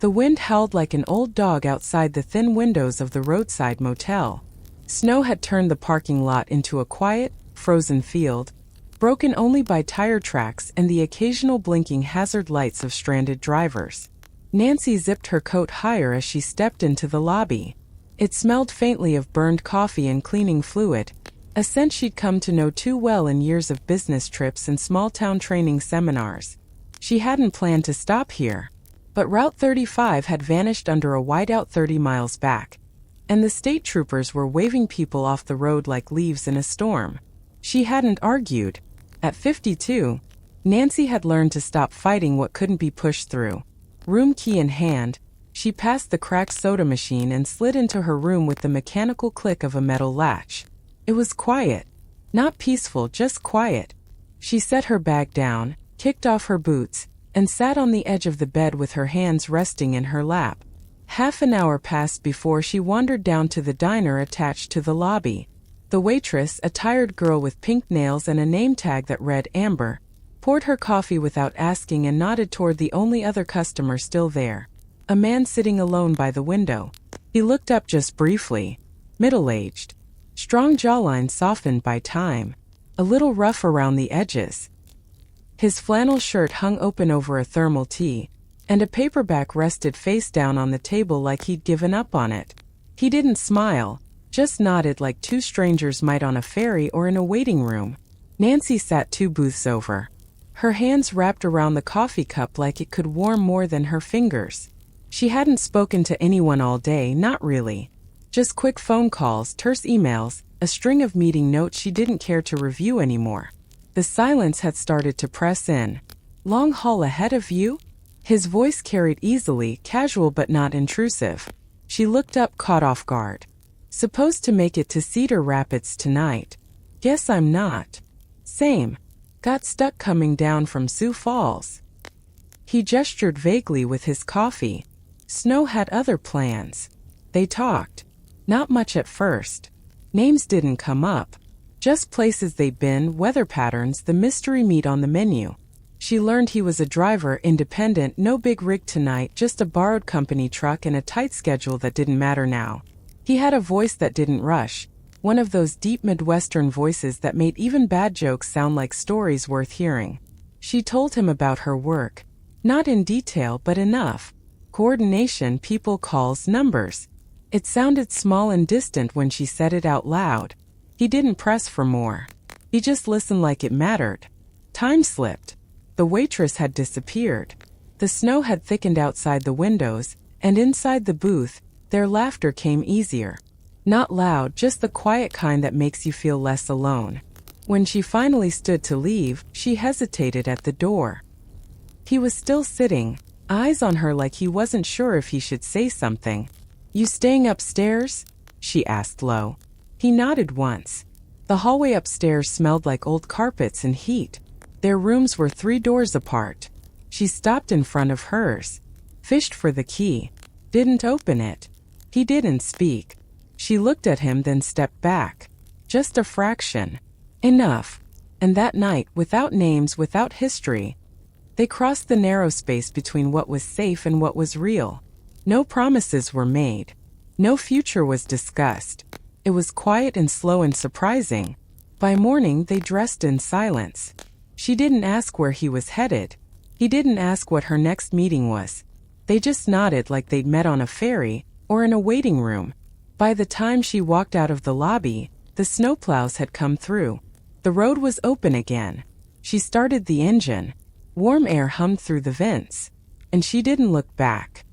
The wind howled like an old dog outside the thin windows of the roadside motel. Snow had turned the parking lot into a quiet, frozen field, broken only by tire tracks and the occasional blinking hazard lights of stranded drivers. Nancy zipped her coat higher as she stepped into the lobby. It smelled faintly of burned coffee and cleaning fluid, a scent she'd come to know too well in years of business trips and small-town training seminars. She hadn't planned to stop here, but Route 35 had vanished under a whiteout 30 miles back, and the state troopers were waving people off the road like leaves in a storm. She hadn't argued. At 52, Nancy had learned to stop fighting what couldn't be pushed through. Room key in hand, she passed the cracked soda machine and slid into her room with the mechanical click of a metal latch. It was quiet. Not peaceful, just quiet. She set her bag down, kicked off her boots, and sat on the edge of the bed with her hands resting in her lap. Half an hour passed before she wandered down to the diner attached to the lobby. The waitress, a tired girl with pink nails and a name tag that read Amber, poured her coffee without asking and nodded toward the only other customer still there, a man sitting alone by the window. He looked up just briefly. Middle-aged. Strong jawline softened by time. A little rough around the edges. His flannel shirt hung open over a thermal tee, and a paperback rested face down on the table like he'd given up on it. He didn't smile, just nodded like two strangers might on a ferry or in a waiting room. Nancy sat 2 booths over, her hands wrapped around the coffee cup like it could warm more than her fingers. She hadn't spoken to anyone all day, not really. Just quick phone calls, terse emails, a string of meeting notes she didn't care to review anymore. The silence had started to press in. Long haul ahead of you? His voice carried easily, casual but not intrusive. She looked up, caught off guard. Supposed to make it to Cedar Rapids tonight. Guess I'm not. Same. Got stuck coming down from Sioux Falls. He gestured vaguely with his coffee. Snow had other plans. They talked. Not much at first. Names didn't come up. Just places they'd been, weather patterns, the mystery meat on the menu. She learned he was a driver, independent, no big rig tonight, just a borrowed company truck and a tight schedule that didn't matter now. He had a voice that didn't rush, one of those deep Midwestern voices that made even bad jokes sound like stories worth hearing. She told him about her work. Not in detail, but enough. Coordination, people, calls, numbers. It sounded small and distant when she said it out loud. He didn't press for more. He just listened like it mattered. Time slipped. The waitress had disappeared. The snow had thickened outside the windows, and inside the booth, their laughter came easier. Not loud, just the quiet kind that makes you feel less alone. When she finally stood to leave, she hesitated at the door. He was still sitting, eyes on her like he wasn't sure if he should say something. "You staying upstairs?" she asked low. He nodded once. The hallway upstairs smelled like old carpets and heat. Their rooms were 3 doors apart. She stopped in front of hers. Fished for the key. Didn't open it. He didn't speak. She looked at him, then stepped back. Just a fraction. Enough. And that night, without names, without history, they crossed the narrow space between what was safe and what was real. No promises were made. No future was discussed. It was quiet and slow and surprising. By morning, they dressed in silence. She didn't ask where he was headed. He didn't ask what her next meeting was. They just nodded like they'd met on a ferry or in a waiting room. By the time she walked out of the lobby, the snowplows had come through. The road was open again. She started the engine. Warm air hummed through the vents. And she didn't look back.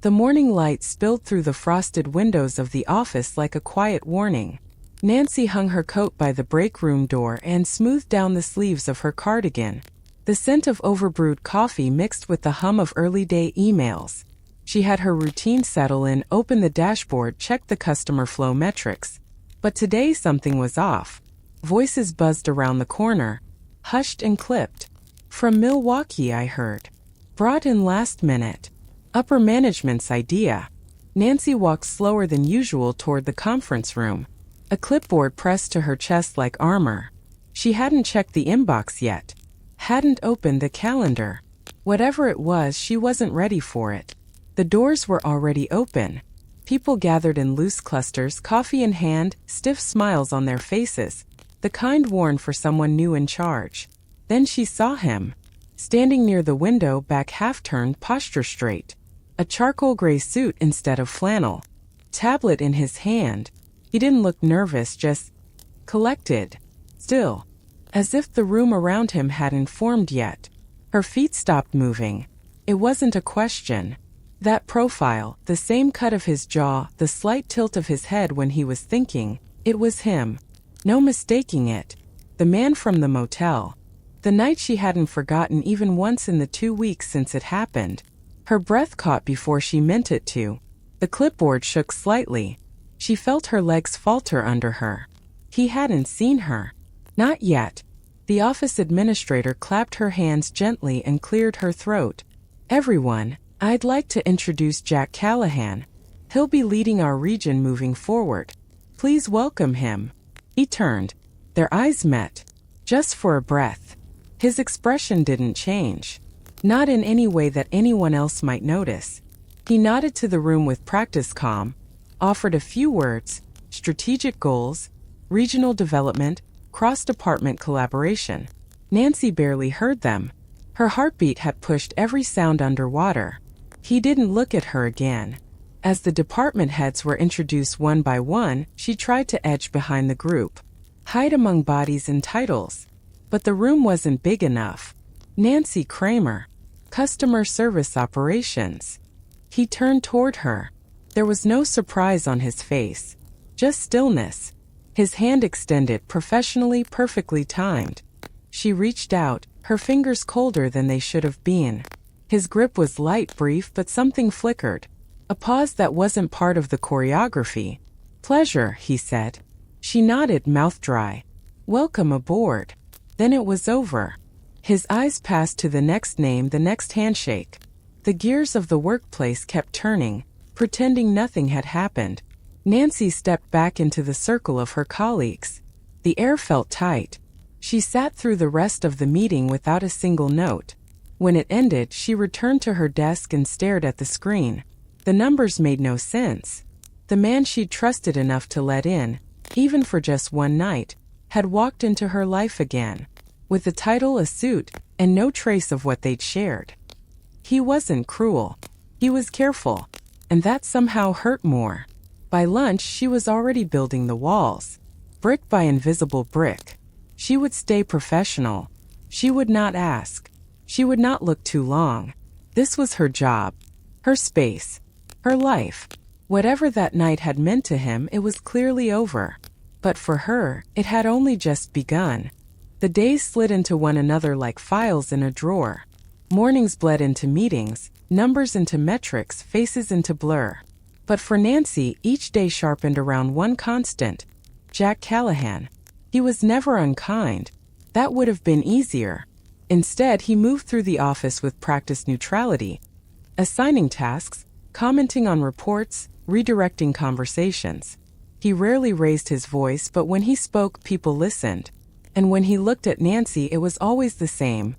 The morning light spilled through the frosted windows of the office like a quiet warning. Nancy hung her coat by the break room door and smoothed down the sleeves of her cardigan. The scent of overbrewed coffee mixed with the hum of early-day emails. She had her routine settle in, open the dashboard, check the customer flow metrics. But today something was off. Voices buzzed around the corner, hushed and clipped. "From Milwaukee, I heard. Brought in last minute. Upper management's idea." Nancy walked slower than usual toward the conference room, a clipboard pressed to her chest like armor. She hadn't checked the inbox yet. Hadn't opened the calendar. Whatever it was, she wasn't ready for it. The doors were already open. People gathered in loose clusters, coffee in hand, stiff smiles on their faces, the kind worn for someone new in charge. Then she saw him, standing near the window, back half-turned, posture straight. A charcoal gray suit instead of flannel. Tablet in his hand. He didn't look nervous, just collected. Still. As if the room around him hadn't formed yet. Her feet stopped moving. It wasn't a question. That profile, the same cut of his jaw, the slight tilt of his head when he was thinking, it was him. No mistaking it. The man from the motel. The night she hadn't forgotten even once in the 2 weeks since it happened. Her breath caught before she meant it to. The clipboard shook slightly. She felt her legs falter under her. He hadn't seen her. Not yet. The office administrator clapped her hands gently and cleared her throat. Everyone, I'd like to introduce Jack Callahan. He'll be leading our region moving forward. Please welcome him. He turned. Their eyes met. Just for a breath. His expression didn't change. Not in any way that anyone else might notice. He nodded to the room with practiced calm, offered a few words, strategic goals, regional development, cross-department collaboration. Nancy barely heard them. Her heartbeat had pushed every sound underwater. He didn't look at her again. As the department heads were introduced one by one, she tried to edge behind the group, hide among bodies and titles. But the room wasn't big enough. Nancy Kramer, Customer Service Operations. He turned toward her. There was no surprise on his face, just stillness. His hand extended, professionally, perfectly timed. She reached out, her fingers colder than they should have been. His grip was light, brief, but something flickered. A pause that wasn't part of the choreography. Pleasure, he said. She nodded, mouth dry. Welcome aboard. Then it was over. His eyes passed to the next name, the next handshake. The gears of the workplace kept turning, pretending nothing had happened. Nancy stepped back into the circle of her colleagues. The air felt tight. She sat through the rest of the meeting without a single note. When it ended, she returned to her desk and stared at the screen. The numbers made no sense. The man she'd trusted enough to let in, even for just one night, had walked into her life again, with a title, a suit, and no trace of what they'd shared. He wasn't cruel. He was careful, and that somehow hurt more. By lunch, she was already building the walls, brick by invisible brick. She would stay professional. She would not ask. She would not look too long. This was her job, her space, her life. Whatever that night had meant to him, it was clearly over. But for her, it had only just begun. The days slid into one another like files in a drawer. Mornings bled into meetings, numbers into metrics, faces into blur. But for Nancy, each day sharpened around one constant. Jack Callahan. He was never unkind. That would have been easier. Instead, he moved through the office with practiced neutrality, assigning tasks, commenting on reports, redirecting conversations. He rarely raised his voice, but when he spoke, people listened. And when he looked at Nancy, it was always the same.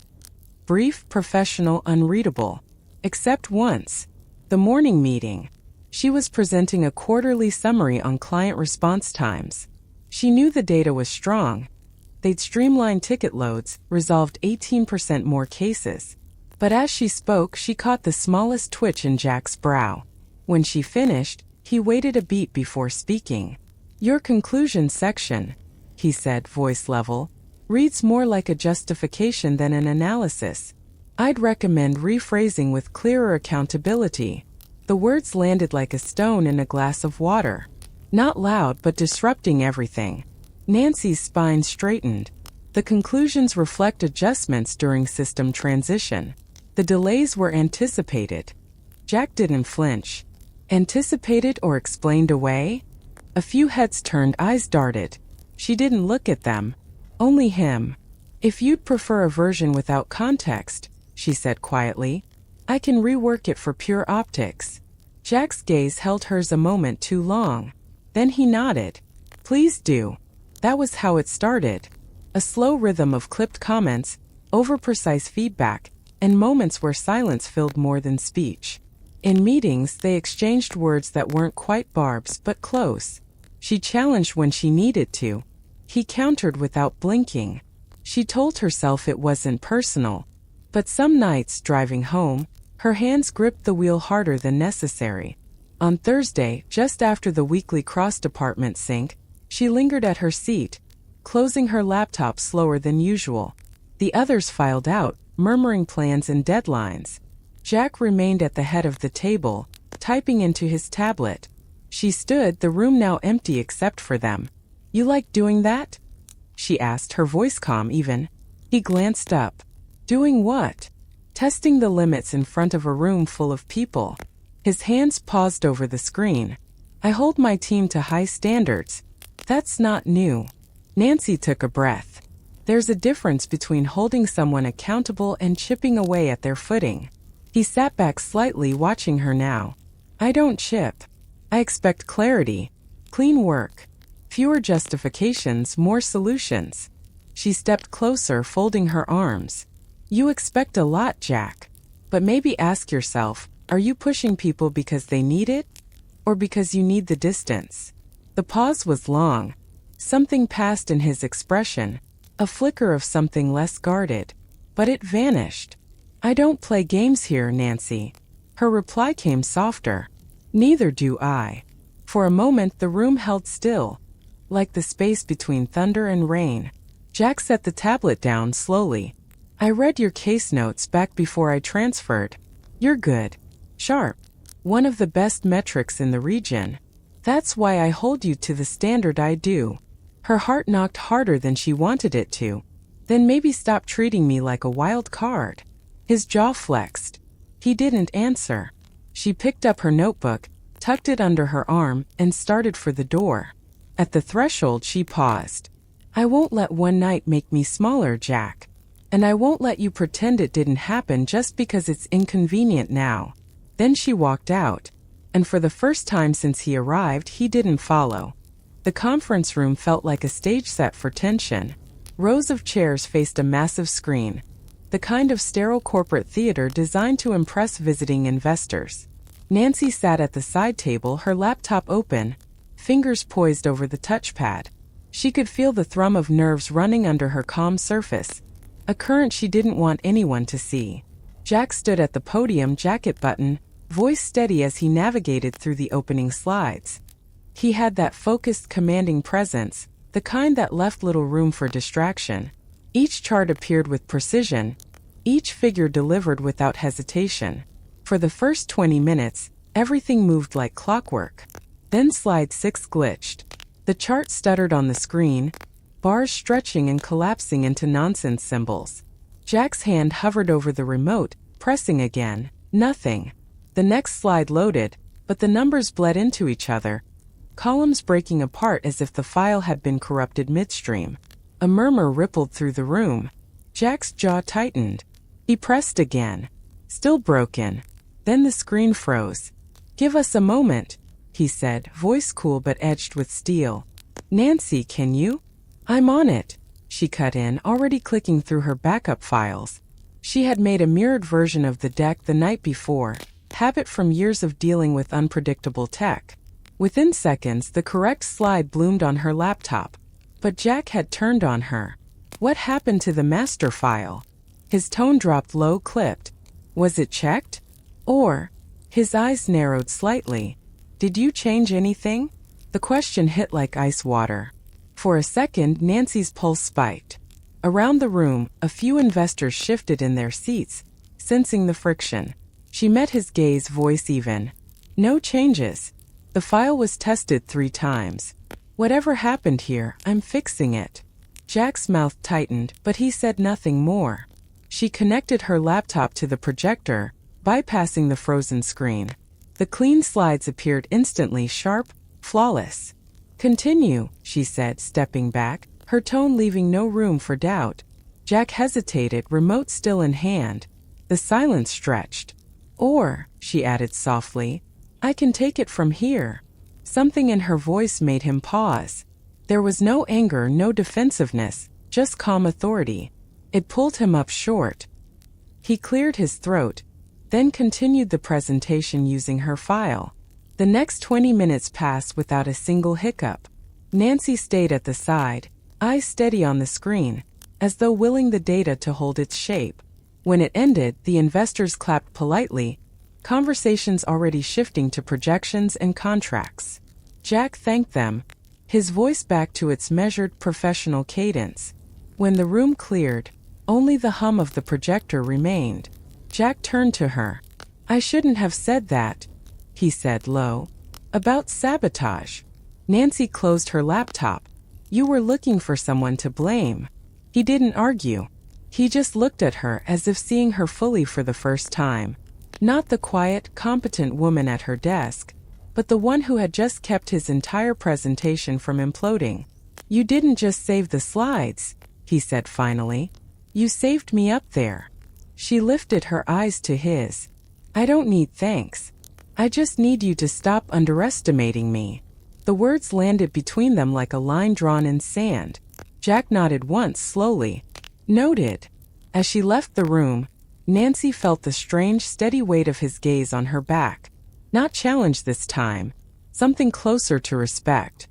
Brief, professional, unreadable. Except once. The morning meeting. She was presenting a quarterly summary on client response times. She knew the data was strong. They'd streamlined ticket loads, resolved 18% more cases. But as she spoke, she caught the smallest twitch in Jack's brow. When she finished, he waited a beat before speaking. Your conclusion section, he said, voice level, reads more like a justification than an analysis. I'd recommend rephrasing with clearer accountability. The words landed like a stone in a glass of water. Not loud, but disrupting everything. Nancy's spine straightened. The conclusions reflect adjustments during system transition. The delays were anticipated. Jack didn't flinch. Anticipated or explained away? A few heads turned, eyes darted. She didn't look at them. Only him. If you'd prefer a version without context, she said quietly, I can rework it for pure optics. Jack's gaze held hers a moment too long. Then he nodded. Please do. That was how it started. A slow rhythm of clipped comments, over-precise feedback, and moments where silence filled more than speech. In meetings, they exchanged words that weren't quite barbs but close. She challenged when she needed to. He countered without blinking. She told herself it wasn't personal. But some nights, driving home, her hands gripped the wheel harder than necessary. On Thursday, just after the weekly cross-department sync, she lingered at her seat, closing her laptop slower than usual. The others filed out, murmuring plans and deadlines. Jack remained at the head of the table, typing into his tablet. She stood, the room now empty except for them. "You like doing that?" she asked, her voice calm even. He glanced up. "Doing what?" "Testing the limits in front of a room full of people." His hands paused over the screen. "I hold my team to high standards." "That's not new." Nancy took a breath. "There's a difference between holding someone accountable and chipping away at their footing." He sat back slightly, watching her now. "I don't chip. I expect clarity, clean work, fewer justifications, more solutions." She stepped closer, folding her arms. "You expect a lot, Jack. But maybe ask yourself, are you pushing people because they need it? Or because you need the distance?" The pause was long. Something passed in his expression, a flicker of something less guarded. But it vanished. "I don't play games here, Nancy." Her reply came softer. "Neither do I." For a moment the room held still, like the space between thunder and rain. Jack set the tablet down slowly. "I read your case notes back before I transferred. You're good. Sharp. One of the best metrics in the region. That's why I hold you to the standard I do." Her heart knocked harder than she wanted it to. "Then maybe stop treating me like a wild card." His jaw flexed. He didn't answer. She picked up her notebook, tucked it under her arm, and started for the door. At the threshold she paused. "I won't let one night make me smaller, Jack. And I won't let you pretend it didn't happen just because it's inconvenient now." Then she walked out. And for the first time since he arrived, he didn't follow. The conference room felt like a stage set for tension. Rows of chairs faced a massive screen, the kind of sterile corporate theater designed to impress visiting investors. Nancy sat at the side table, her laptop open, fingers poised over the touchpad. She could feel the thrum of nerves running under her calm surface, a current she didn't want anyone to see. Jack stood at the podium, jacket button, voice steady as he navigated through the opening slides. He had that focused, commanding presence, the kind that left little room for distraction. Each chart appeared with precision, each figure delivered without hesitation. For the first 20 minutes, everything moved like clockwork. Then slide 6 glitched. The chart stuttered on the screen, bars stretching and collapsing into nonsense symbols. Jack's hand hovered over the remote, pressing again. Nothing. The next slide loaded, but the numbers bled into each other, columns breaking apart as if the file had been corrupted midstream. A murmur rippled through the room. Jack's jaw tightened. He pressed again. Still broken. Then the screen froze. "Give us a moment," he said, voice cool but edged with steel. "Nancy, can you?" "I'm on it," she cut in, already clicking through her backup files. She had made a mirrored version of the deck the night before, habit from years of dealing with unpredictable tech. Within seconds, the correct slide bloomed on her laptop. But Jack had turned on her. "What happened to the master file?" His tone dropped low, clipped. "Was it checked? Or?" His eyes narrowed slightly. "Did you change anything?" The question hit like ice water. For a second, Nancy's pulse spiked. Around the room, a few investors shifted in their seats, sensing the friction. She met his gaze, voice even. "No changes. The file was tested 3 times. Whatever happened here, I'm fixing it." Jack's mouth tightened, but he said nothing more. She connected her laptop to the projector, bypassing the frozen screen. The clean slides appeared instantly, sharp, flawless. "Continue," she said, stepping back, her tone leaving no room for doubt. Jack hesitated, remote still in hand. The silence stretched. "Or," she added softly, "I can take it from here." Something in her voice made him pause. There was no anger, no defensiveness, just calm authority. It pulled him up short. He cleared his throat. then continued the presentation using her file. The next 20 minutes passed without a single hiccup. Nancy stayed at the side, eyes steady on the screen, as though willing the data to hold its shape. When it ended, the investors clapped politely, conversations already shifting to projections and contracts. Jack thanked them, his voice back to its measured professional cadence. When the room cleared, only the hum of the projector remained. Jack turned to her. "I shouldn't have said that," he said low. "About sabotage." Nancy closed her laptop. "You were looking for someone to blame." He didn't argue. He just looked at her as if seeing her fully for the first time. Not the quiet, competent woman at her desk, but the one who had just kept his entire presentation from imploding. "You didn't just save the slides," he said finally. "You saved me up there." She lifted her eyes to his. "I don't need thanks. I just need you to stop underestimating me." The words landed between them like a line drawn in sand. Jack nodded once slowly. "Noted." As she left the room, Nancy felt the strange, steady weight of his gaze on her back. Not challenge this time. Something closer to respect.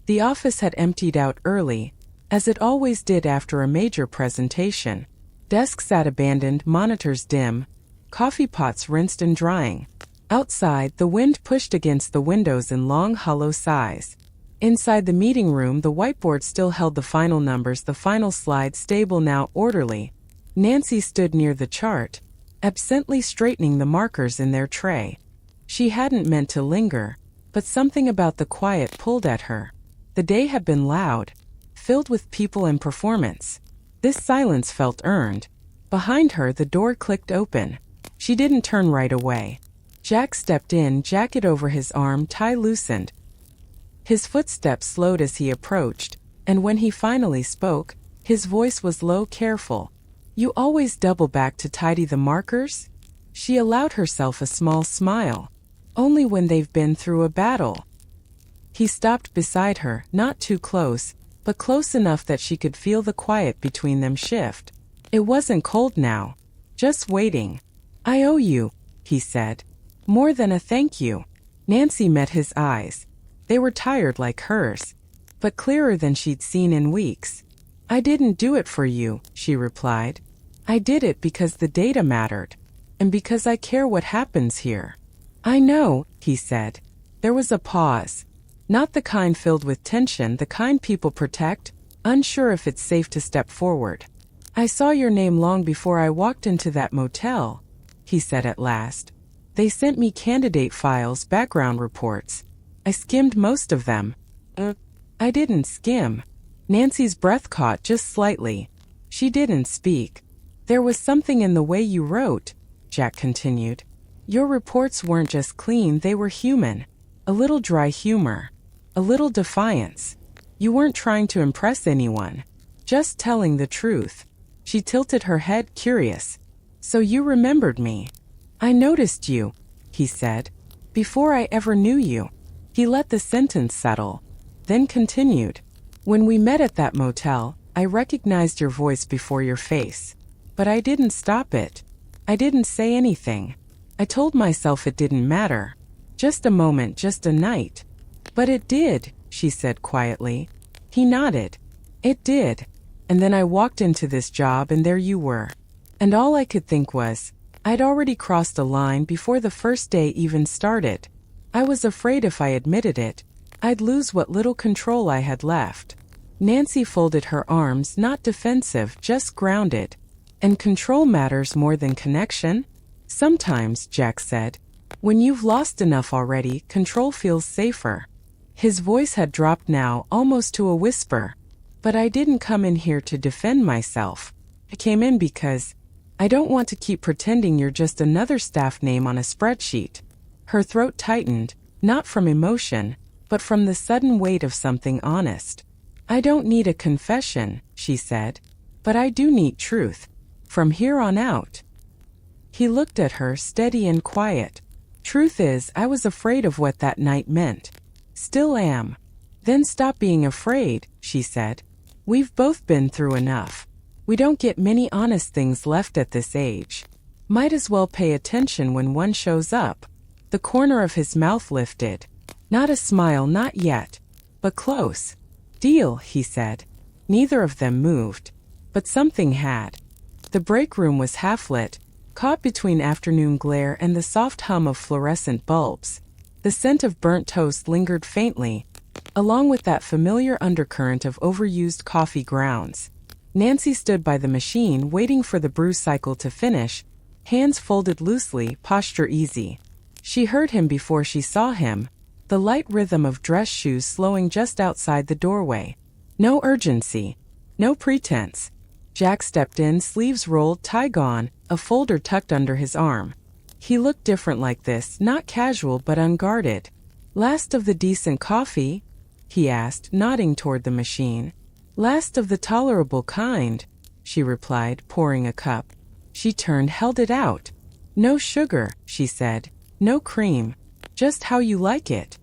The office had emptied out early, as it always did after a major presentation. Desks sat abandoned, monitors dim, coffee pots rinsed and drying. Outside, the wind pushed against the windows in long, hollow sighs. Inside the meeting room, the whiteboard still held the final numbers, the final slide stable now orderly. Nancy stood near the chart, absently straightening the markers in their tray. She hadn't meant to linger, but something about the quiet pulled at her. The day had been loud, filled with people and performance. This silence felt earned. Behind her, the door clicked open. She didn't turn right away. Jack stepped in, jacket over his arm, tie loosened. His footsteps slowed as he approached, and when he finally spoke, his voice was low, careful. "You always double back to tidy the markers?" She allowed herself a small smile. "Only when they've been through a battle." He stopped beside her, not too close, but close enough that she could feel the quiet between them shift. It wasn't cold now, just waiting. "I owe you," he said. "More than a thank you." Nancy met his eyes. They were tired like hers, but clearer than she'd seen in weeks. "I didn't do it for you," she replied. "I did it because the data mattered, and because I care what happens here." "I know," he said. There was a pause. Not the kind filled with tension, the kind people protect, unsure if it's safe to step forward. "I saw your name long before I walked into that motel," he said at last. "They sent me candidate files, background reports. I skimmed most of them." "I didn't skim." Nancy's breath caught just slightly. She didn't speak. "There was something in the way you wrote," Jack continued. "Your reports weren't just clean, they were human. A little dry humor. A little defiance. You weren't trying to impress anyone. Just telling the truth." She tilted her head, curious. "So you remembered me." "I noticed you," he said, "before I ever knew you." He let the sentence settle, then continued. "When we met at that motel, I recognized your voice before your face. But I didn't stop it. I didn't say anything. I told myself it didn't matter. Just a moment, just a night." "But it did," she said quietly. He nodded. "It did. And then I walked into this job and there you were. And all I could think was, I'd already crossed a line before the first day even started. I was afraid if I admitted it, I'd lose what little control I had left." Nancy folded her arms, not defensive, just grounded. "And control matters more than connection?" "Sometimes," Jack said. "When you've lost enough already, control feels safer." His voice had dropped now, almost to a whisper. "But I didn't come in here to defend myself. I came in because I don't want to keep pretending you're just another staff name on a spreadsheet." Her throat tightened, not from emotion, but from the sudden weight of something honest. "I don't need a confession," she said, "but I do need truth. From here on out." He looked at her, steady and quiet. "Truth is, I was afraid of what that night meant. Still am." "Then stop being afraid," she said. "We've both been through enough. We don't get many honest things left at this age." Might as well pay attention when one shows up. The corner of his mouth lifted. Not a smile, not yet. But close. Deal, he said. Neither of them moved. But something had. The break room was half-lit, caught between afternoon glare and the soft hum of fluorescent bulbs. The scent of burnt toast lingered faintly, along with that familiar undercurrent of overused coffee grounds. Nancy stood by the machine, waiting for the brew cycle to finish, hands folded loosely, posture easy. She heard him before she saw him, the light rhythm of dress shoes slowing just outside the doorway. No urgency. No pretense. Jack stepped in, sleeves rolled, tie gone, a folder tucked under his arm. He looked different like this, not casual but unguarded. Last of the decent coffee? He asked, nodding toward the machine. Last of the tolerable kind, she replied, pouring a cup. She turned, held it out. No sugar, she said. No cream. Just how you like it.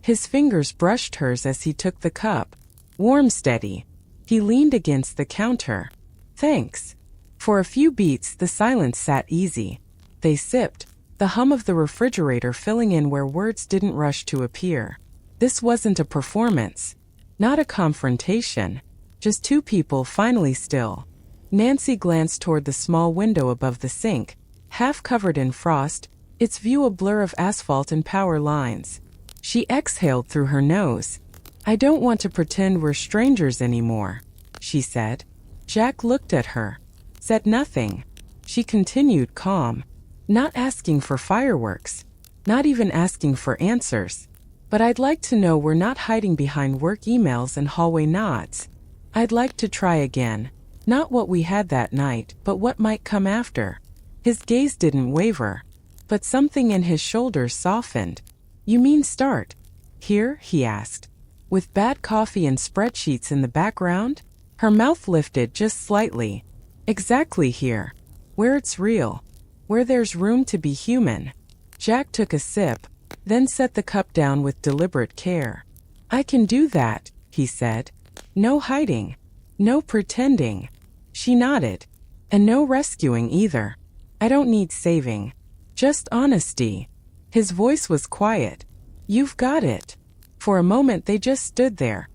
His fingers brushed hers as he took the cup. Warm, steady. He leaned against the counter. Thanks. For a few beats, the silence sat easy. They sipped, the hum of the refrigerator filling in where words didn't rush to appear. This wasn't a performance. Not a confrontation. Just two people finally still. Nancy glanced toward the small window above the sink, half covered in frost, its view a blur of asphalt and power lines. She exhaled through her nose. I don't want to pretend we're strangers anymore, she said. Jack looked at her. Said nothing. She continued, calm. Not asking for fireworks. Not even asking for answers. But I'd like to know we're not hiding behind work emails and hallway nods. I'd like to try again. Not what we had that night, but what might come after. His gaze didn't waver. But something in his shoulders softened. You mean start? Here? He asked. With bad coffee and spreadsheets in the background? Her mouth lifted just slightly. Exactly here. Where it's real. Where there's room to be human. Jack took a sip, then set the cup down with deliberate care. I can do that, he said. No hiding. No pretending. She nodded. And no rescuing either. I don't need saving. Just honesty. His voice was quiet. You've got it. For a moment they just stood there.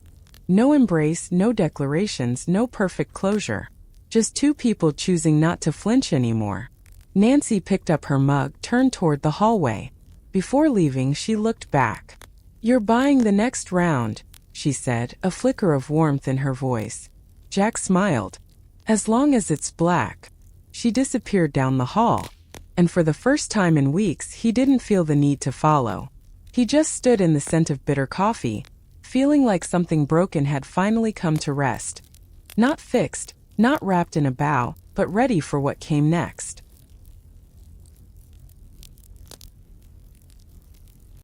No embrace, no declarations, no perfect closure. Just two people choosing not to flinch anymore. Nancy picked up her mug, turned toward the hallway. Before leaving, she looked back. You're buying the next round, she said, a flicker of warmth in her voice. Jack smiled. As long as it's black. She disappeared down the hall. And for the first time in weeks, he didn't feel the need to follow. He just stood in the scent of bitter coffee, feeling like something broken had finally come to rest. Not fixed, not wrapped in a bow, but ready for what came next.